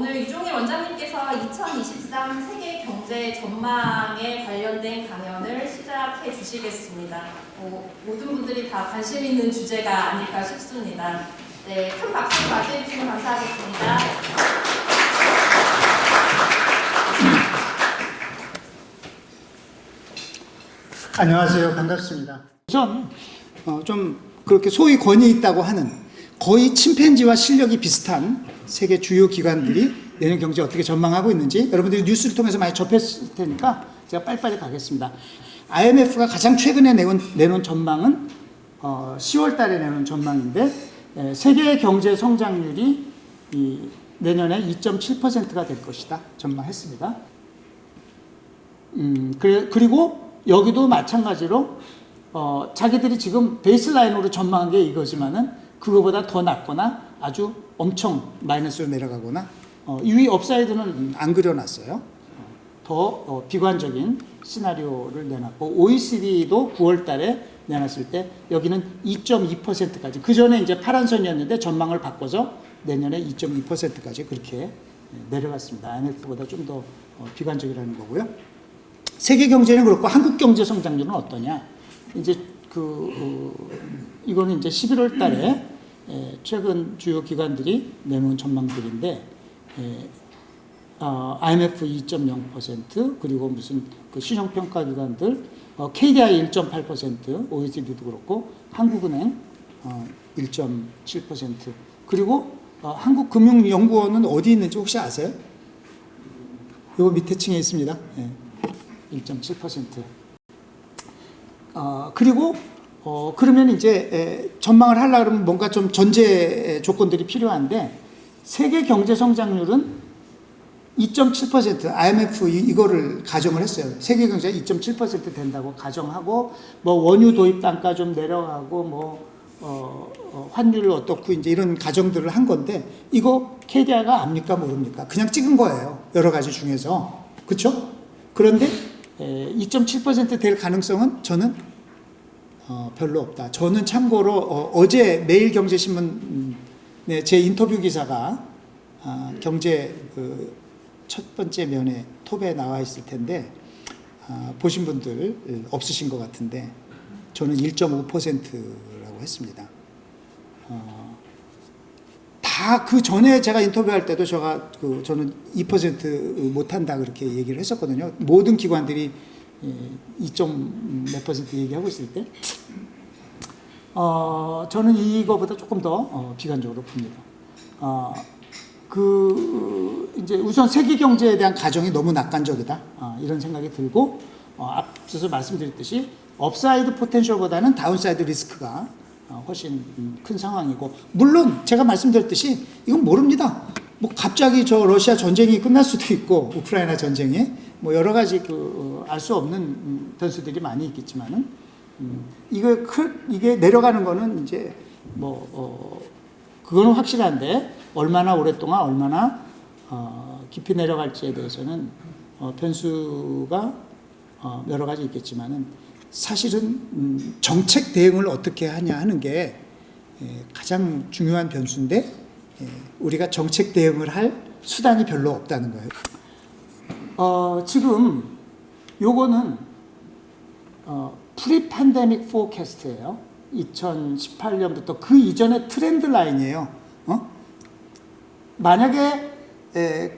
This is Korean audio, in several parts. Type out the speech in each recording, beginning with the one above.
오늘 유종일 원장님께서 2023 세계 경제 전망에 관련된 강연을 시작해 주시겠습니다. 모든 분들이 다 관심 있는 주제가 아닐까 싶습니다. 네, 큰 박수 맞이해 주시면 감사하겠습니다. 안녕하세요. 반갑습니다. 우선 좀 그렇게 소위 권위 있다고 하는 거의 침팬지와 실력이 비슷한 세계 주요 기관들이 내년 경제 어떻게 전망하고 있는지 여러분들이 뉴스를 통해서 많이 접했을 테니까 제가 빨리빨리 가겠습니다. IMF가 가장 최근에 내놓은 전망은 10월 달에 내놓은 전망인데 세계 경제 성장률이 내년에 2.7%가 될 것이다 전망했습니다. 그리고 여기도 마찬가지로 자기들이 지금 베이스라인으로 전망한 게 이거지만은 그거보다 더 낮거나 아주 엄청 마이너스로 내려가거나 이 업사이드는 안 그려놨어요. 더 비관적인 시나리오를 내놨고 OECD도 9월 달에 내놨을 때 여기는 2.2%까지 그 전에 이제 파란 선이었는데 전망을 바꿔서 내년에 2.2%까지 그렇게 내려갔습니다. IMF보다 좀 더 비관적이라는 거고요. 세계 경제는 그렇고 한국 경제 성장률은 어떠냐? 이제 이거는 이제 11월 달에 최근 주요 기관들이 내놓은 전망들인데 IMF 2.0% 그리고 무슨 그 시정평가 기관들 KDI 1.8% OECD도 그렇고 한국은행 1.7% 그리고 한국금융연구원은 어디 있는지 혹시 아세요? 이거 밑에 층에 있습니다. 1.7%. 그리고 그러면 이제 전망을 하려고 그러면 뭔가 좀 전제 조건들이 필요한데 세계 경제 성장률은 2.7% IMF 이거를 가정을 했어요. 세계 경제가 2.7% 된다고 가정하고 뭐 원유 도입 단가 좀 내려가고 뭐 환율 어떻고 이제 이런 가정들을 한 건데 이거 KDI가 압니까 모릅니까? 그냥 찍은 거예요. 여러 가지 중에서. 그렇죠? 그런데 2.7% 될 가능성은 저는 별로 없다. 저는 참고로 어제 매일경제신문 제 인터뷰 기사가 경제 첫 번째 면에 톱에 나와 있을 텐데 보신 분들 없으신 것 같은데 저는 1.5%라고 했습니다. 다 그 전에 제가 인터뷰할 때도 저는 2% 못한다 그렇게 얘기를 했었거든요. 모든 기관들이 2.몇% 얘기하고 있을 때 저는 이거보다 조금 더 비관적으로 봅니다. 이제 우선 세계 경제에 대한 가정이 너무 낙관적이다 이런 생각이 들고 앞서서 말씀드렸듯이 업사이드 포텐셜보다는 다운사이드 리스크가 훨씬 큰 상황이고 물론 제가 말씀드렸듯이 이건 모릅니다. 뭐 갑자기 저 러시아 전쟁이 끝날 수도 있고 우크라이나 전쟁이 뭐 여러 가지 알 수 없는 변수들이 많이 있겠지만은 이게 내려가는 거는 이제 그거는 확실한데 얼마나 오랫동안 얼마나 깊이 내려갈지에 대해서는 변수가 여러 가지 있겠지만은 사실은 정책 대응을 어떻게 하냐 하는 게 가장 중요한 변수인데 우리가 정책 대응을 할 수단이 별로 없다는 거예요. 지금 요거는 프리-팬데믹 포캐스트예요. 2018년부터 그 이전의 트렌드 라인이에요. 만약에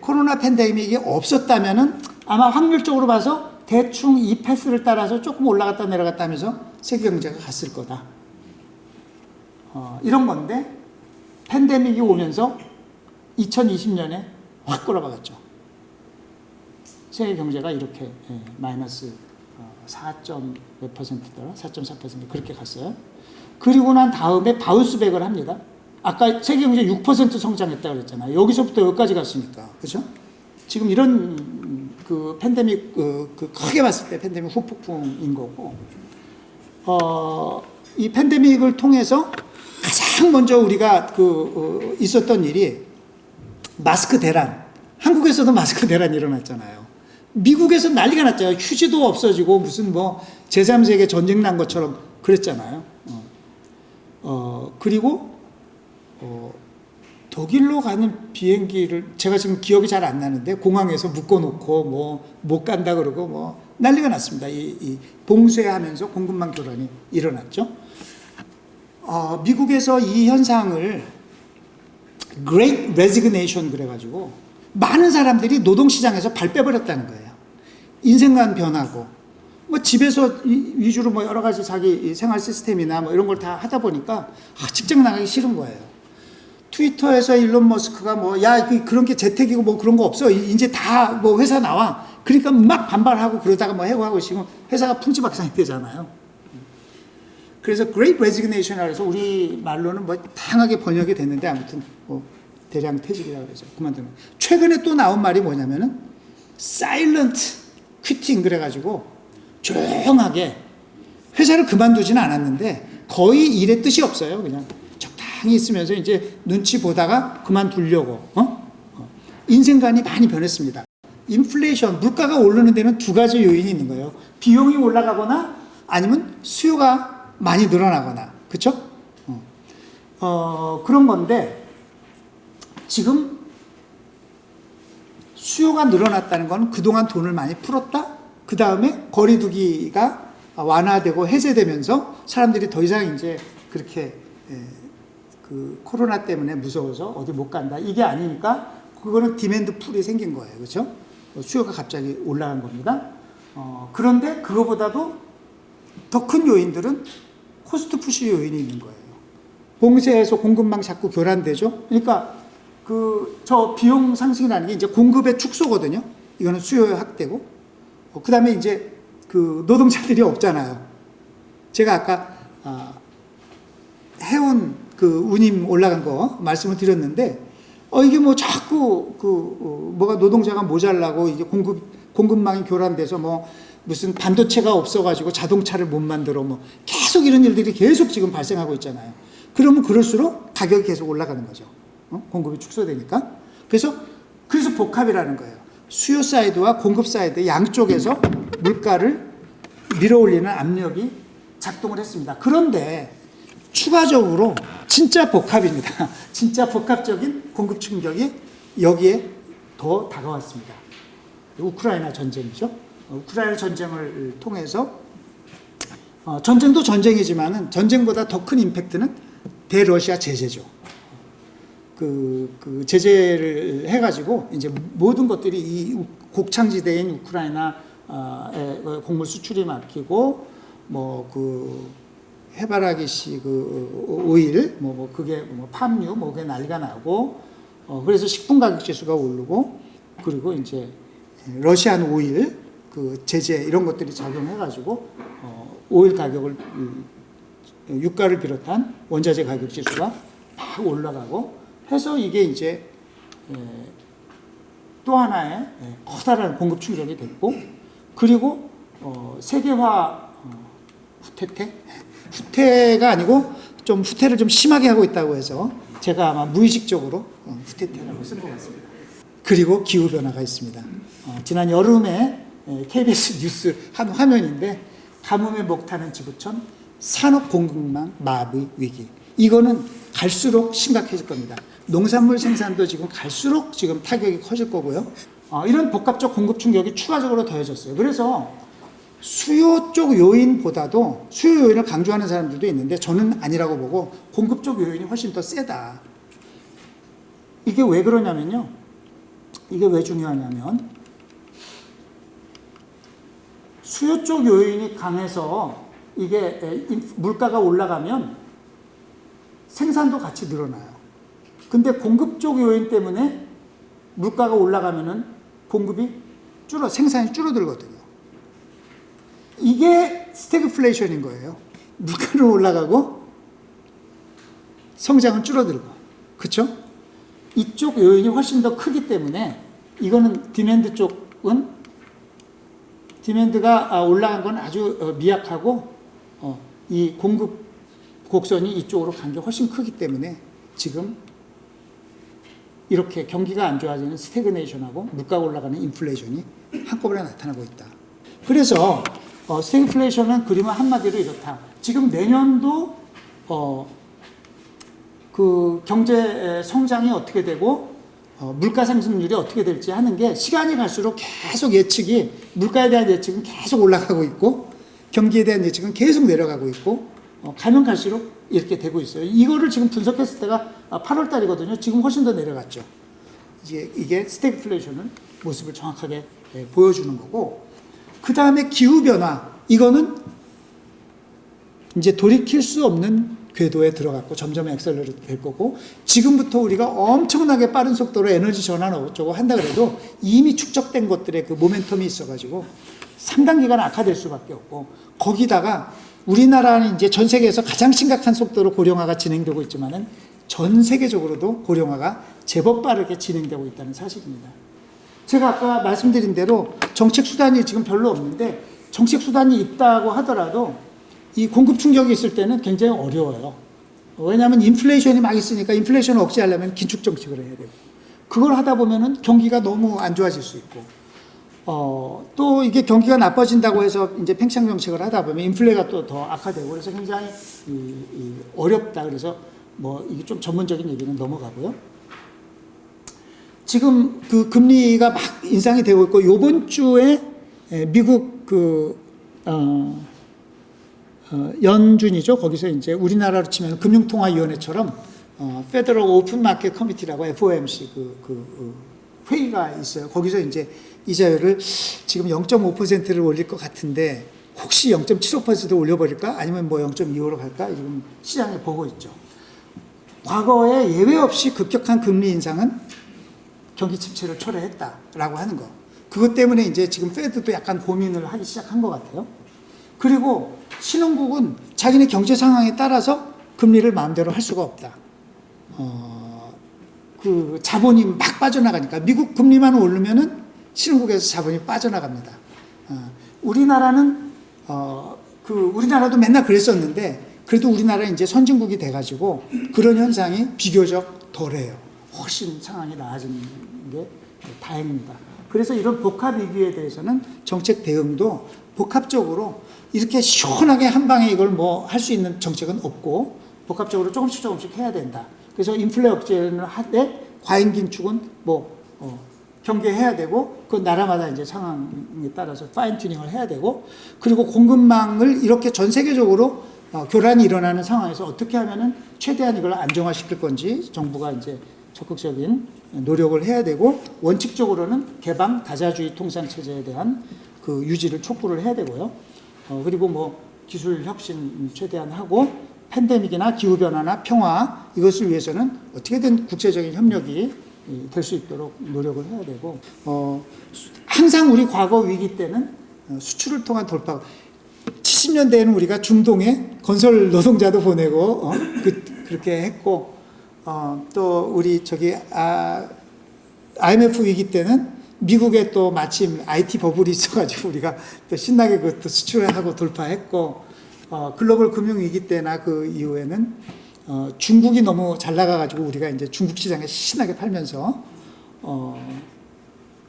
코로나 팬데믹이 없었다면은 아마 확률적으로 봐서 대충 이 패스를 따라서 조금 올라갔다 내려갔다 하면서 세계 경제가 갔을 거다. 이런 건데 팬데믹이 오면서 2020년에 확 꼬라박았죠. 세계 경제가 이렇게 마이너스 4.몇 %더라 4.4% 그렇게 갔어요. 그리고 난 다음에 바운스백을 합니다. 아까 세계 경제 6% 성장했다고 그랬잖아요. 여기서부터 여기까지 갔으니까. 그렇죠? 지금 이런 그 팬데믹 크게 봤을 때 팬데믹 후폭풍인 거고 이 팬데믹을 통해서 가장 먼저 우리가 있었던 일이 마스크 대란. 한국에서도 마스크 대란이 일어났잖아요. 미국에서 난리가 났잖아요. 휴지도 없어지고 무슨 뭐 제3세계 전쟁 난 것처럼 그랬잖아요. 그리고 독일로 가는 비행기를 제가 지금 기억이 잘 안 나는데 공항에서 묶어놓고 뭐 못 간다 그러고 뭐 난리가 났습니다. 이 봉쇄하면서 공급망 교란이 일어났죠. 미국에서 이 현상을 Great Resignation 그래가지고 많은 사람들이 노동시장에서 발 빼버렸다는 거예요. 인생관 변하고 뭐 집에서 위주로 뭐 여러 가지 자기 생활 시스템이나 뭐 이런 걸 다 하다 보니까 직장 나가기 싫은 거예요. 트위터에서 일론 머스크가 뭐 야 그런 게 재택이고 뭐 그런 거 없어 이제 다 뭐 회사 나와 그러니까 막 반발하고 그러다가 뭐 해고하고 지금 회사가 풍지박산이 되잖아요. 그래서 Great Resignation이라 해서 우리 말로는 뭐 다양하게 번역이 됐는데 아무튼 뭐 대량 퇴직이라고 그러죠. 그만두면. 최근에 또 나온 말이 뭐냐면은 Silent Quitting 그래가지고 조용하게 회사를 그만두지는 않았는데 거의 일의 뜻이 없어요. 그냥 적당히 있으면서 이제 눈치 보다가 그만두려고. 인생관이 많이 변했습니다. 인플레이션, 물가가 오르는 데는 두 가지 요인이 있는 거예요. 비용이 올라가거나 아니면 수요가 많이 늘어나거나. 그렇죠? 그런 건데 지금 수요가 늘어났다는 건 그동안 돈을 많이 풀었다? 그 다음에 거리두기가 완화되고 해제되면서 사람들이 더 이상 이제 그렇게 그 코로나 때문에 무서워서 어디 못 간다. 이게 아니니까 그거는 디맨드 풀이 생긴 거예요. 그렇죠? 수요가 갑자기 올라간 겁니다. 그런데 그거보다도 더 큰 요인들은 코스트 푸시 요인이 있는 거예요. 봉쇄에서 공급망 자꾸 교란되죠. 그러니까 저 비용 상승이라는 게 이제 공급의 축소거든요. 이거는 수요의 확대고. 그 다음에 이제 그 노동자들이 없잖아요. 제가 아까 해운 그 운임 올라간 거 말씀을 드렸는데 이게 뭐 자꾸 뭐가 노동자가 모자라고 이제 공급망이 교란돼서 뭐 무슨 반도체가 없어가지고 자동차를 못 만들어 뭐 계속 이런 일들이 계속 지금 발생하고 있잖아요. 그러면 그럴수록 가격이 계속 올라가는 거죠. 공급이 축소되니까. 그래서 복합이라는 거예요. 수요 사이드와 공급 사이드 양쪽에서 물가를 밀어올리는 압력이 작동을 했습니다. 그런데 추가적으로 진짜 복합입니다. 진짜 복합적인 공급 충격이 여기에 더 다가왔습니다. 우크라이나 전쟁이죠. 우크라이나 전쟁을 통해서 전쟁도 전쟁이지만은 전쟁보다 더 큰 임팩트는 대러시아 제재죠. 그 제재를 해가지고 이제 모든 것들이 이 곡창지대인 우크라이나의 곡물 수출이 막히고 뭐 해바라기씨 오일 그게 팜유 그게 난리가 나고 그래서 식품 가격 지수가 오르고 그리고 이제 러시안 오일 그 제재 이런 것들이 작용해가지고 오일 가격을 유가를 비롯한 원자재 가격 지수가 막 올라가고 해서 이게 이제 또 하나의 커다란 공급 충격이 됐고 그리고 세계화 후퇴가 아니고 좀 후퇴를 좀 심하게 하고 있다고 해서 제가 아마 무의식적으로 후퇴라고 쓴 것 같습니다. 그리고 기후변화가 있습니다. 지난 여름에 KBS 뉴스 한 화면인데 가뭄에 먹타는 지구촌 산업 공급망 마비 위기. 이거는 갈수록 심각해질 겁니다. 농산물 생산도 지금 갈수록 지금 타격이 커질 거고요. 이런 복합적 공급 충격이 추가적으로 더해졌어요. 그래서 수요 쪽 요인보다도 수요 요인을 강조하는 사람들도 있는데 저는 아니라고 보고 공급 쪽 요인이 훨씬 더 세다. 이게 왜 그러냐면요. 이게 왜 중요하냐면 수요 쪽 요인이 강해서 이게 물가가 올라가면 생산도 같이 늘어나요. 근데 공급 쪽 요인 때문에 물가가 올라가면은 공급이 생산이 줄어들거든요. 이게 스태그플레이션인 거예요. 물가는 올라가고 성장은 줄어들고. 그렇죠? 이쪽 요인이 훨씬 더 크기 때문에 이거는 디맨드가 올라간 건 아주 미약하고 이 공급 곡선이 이쪽으로 간 게 훨씬 크기 때문에 지금 이렇게 경기가 안 좋아지는 스태그네이션하고 물가가 올라가는 인플레이션이 한꺼번에 나타나고 있다. 그래서 스태그플레이션은 그림은 한마디로 이렇다. 지금 내년도 그 경제 성장이 어떻게 되고 물가 상승률이 어떻게 될지 하는 게 시간이 갈수록 계속 예측이 물가에 대한 예측은 계속 올라가고 있고 경기에 대한 예측은 계속 내려가고 있고 가면 갈수록 이렇게 되고 있어요. 이거를 지금 분석했을 때가 8월 달이거든요. 지금 훨씬 더 내려갔죠. 이게 스태그플레이션을 모습을 정확하게 보여주는 거고, 그 다음에 기후 변화, 이거는 이제 돌이킬 수 없는 궤도에 들어갔고 점점 엑셀러레이트 될 거고, 지금부터 우리가 엄청나게 빠른 속도로 에너지 전환 어쩌고 한다 그래도 이미 축적된 것들의 그 모멘텀이 있어가지고 상당 기간 악화될 수밖에 없고, 거기다가 우리나라는 이제 전 세계에서 가장 심각한 속도로 고령화가 진행되고 있지만은 전 세계적으로도 고령화가 제법 빠르게 진행되고 있다는 사실입니다. 제가 아까 말씀드린 대로 정책 수단이 지금 별로 없는데, 정책 수단이 있다고 하더라도 이 공급 충격이 있을 때는 굉장히 어려워요. 왜냐하면 인플레이션이 막 있으니까 인플레이션을 억제하려면 긴축 정책을 해야 되고, 그걸 하다 보면은 경기가 너무 안 좋아질 수 있고, 또 이게 경기가 나빠진다고 해서 이제 팽창 정책을 하다 보면 인플레가 또 더 악화되고, 그래서 굉장히 어렵다. 그래서 뭐 이게 좀 전문적인 얘기는 넘어가고요. 지금 그 금리가 막 인상이 되고 있고, 요번 주에 미국 연준이죠. 거기서 이제 우리나라로 치면 금융통화위원회처럼 페더럴 오픈 마켓 커미티라고 FOMC 회의가 있어요. 거기서 이제 이자율을 지금 0.5%를 올릴 것 같은데 혹시 0.75% 올려버릴까? 아니면 뭐 0.25로 갈까? 지금 시장에 보고 있죠. 과거에 예외 없이 급격한 금리 인상은 경기 침체를 초래했다라고 하는 거. 그것 때문에 이제 지금 페드도 약간 고민을 하기 시작한 것 같아요. 그리고 신흥국은 자기네 경제 상황에 따라서 금리를 마음대로 할 수가 없다. 그 자본이 막 빠져나가니까 미국 금리만 오르면은 신흥국에서 자본이 빠져나갑니다. 우리나라는 우리나라도 맨날 그랬었는데 그래도 우리나라는 이제 선진국이 돼가지고 그런 현상이 비교적 덜해요. 훨씬 상황이 나아지는 게 다행입니다. 그래서 이런 복합 위기에 대해서는 정책 대응도 복합적으로 이렇게 시원하게 한 방에 이걸 뭐 할 수 있는 정책은 없고 복합적으로 조금씩 해야 된다. 그래서 인플레 억제는 하되 과잉 긴축은 경계해야 되고, 그 나라마다 이제 상황에 따라서 파인 튜닝을 해야 되고, 그리고 공급망을 이렇게 전 세계적으로 교란이 일어나는 상황에서 어떻게 하면은 최대한 이걸 안정화시킬 건지 정부가 이제 적극적인 노력을 해야 되고, 원칙적으로는 개방 다자주의 통상 체제에 대한 그 유지를 촉구를 해야 되고요. 그리고 뭐 기술 혁신 최대한 하고, 팬데믹이나 기후 변화나 평화 이것을 위해서는 어떻게든 국제적인 협력이 될 수 있도록 노력을 해야 되고, 항상 우리 과거 위기 때는 수출을 통한 돌파. 70년대에는 우리가 중동에 건설 노동자도 보내고 그렇게 했고, 또 우리 IMF 위기 때는 미국에 또 마침 IT 버블이 있어가지고 우리가 또 신나게 그것도 수출하고 돌파했고, 글로벌 금융 위기 때나 그 이후에는 중국이 너무 잘 나가가지고 우리가 이제 중국 시장에 신나게 팔면서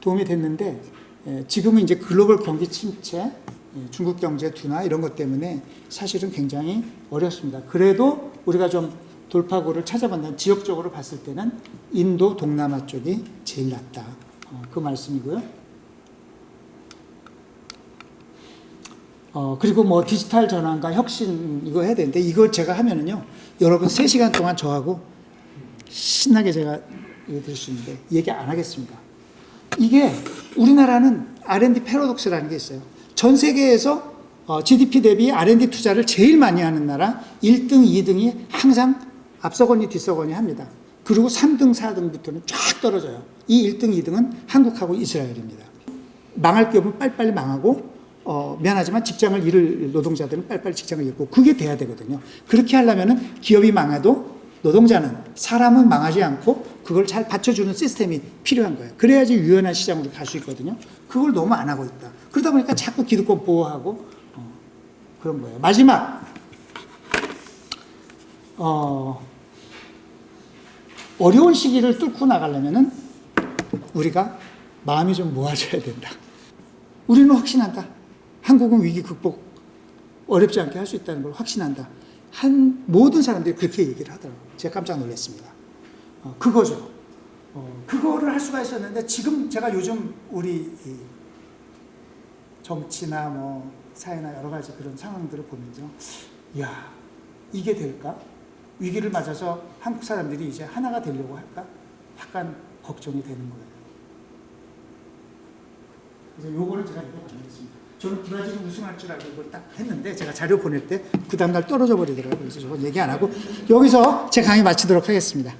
도움이 됐는데, 지금은 이제 글로벌 경기 침체, 중국 경제 둔화 이런 것 때문에 사실은 굉장히 어렵습니다. 그래도 우리가 좀 돌파구를 찾아본다면 지역적으로 봤을 때는 인도, 동남아 쪽이 제일 낫다. 그 말씀이고요. 그리고 뭐 디지털 전환과 혁신 이거 해야 되는데, 이걸 제가 하면은요, 여러분 3시간 동안 저하고 신나게 제가 얘기 드릴 수 있는데 얘기 안 하겠습니다. 이게 우리나라는 R&D 패러독스라는 게 있어요. 전 세계에서 GDP 대비 R&D 투자를 제일 많이 하는 나라 1등, 2등이 항상 앞서거니 뒤서거니 합니다. 그리고 3등, 4등부터는 쫙 떨어져요. 이 1등, 2등은 한국하고 이스라엘입니다. 망할 기업은 빨리빨리 망하고, 미안하지만 직장을 잃을 노동자들은 빨리빨리 직장을 잃고, 그게 돼야 되거든요. 그렇게 하려면은 기업이 망해도 노동자는, 사람은 망하지 않고 그걸 잘 받쳐주는 시스템이 필요한 거예요. 그래야지 유연한 시장으로 갈 수 있거든요. 그걸 너무 안 하고 있다. 그러다 보니까 자꾸 기득권 보호하고 그런 거예요. 마지막, 어려운 시기를 뚫고 나가려면은 우리가 마음이 좀 모아져야 된다. 우리는 확신한다. 한국은 위기 극복 어렵지 않게 할 수 있다는 걸 확신한다. 모든 사람들이 그렇게 얘기를 하더라고요. 제가 깜짝 놀랐습니다. 그거죠. 그거를 할 수가 있었는데 지금 제가 요즘 우리 이 정치나 뭐 사회나 여러 가지 그런 상황들을 보면서 야, 이게 될까? 위기를 맞아서 한국 사람들이 이제 하나가 되려고 할까? 약간 걱정이 되는 거예요. 그래서 요거는 제가 이거 보내겠습니다. 저는 브라질이 우승할 줄 알고 이걸 딱 했는데 제가 자료 보낼 때 그 다음날 떨어져 버리더라고요. 그래서 저건 얘기 안 하고 여기서 제 강의 마치도록 하겠습니다.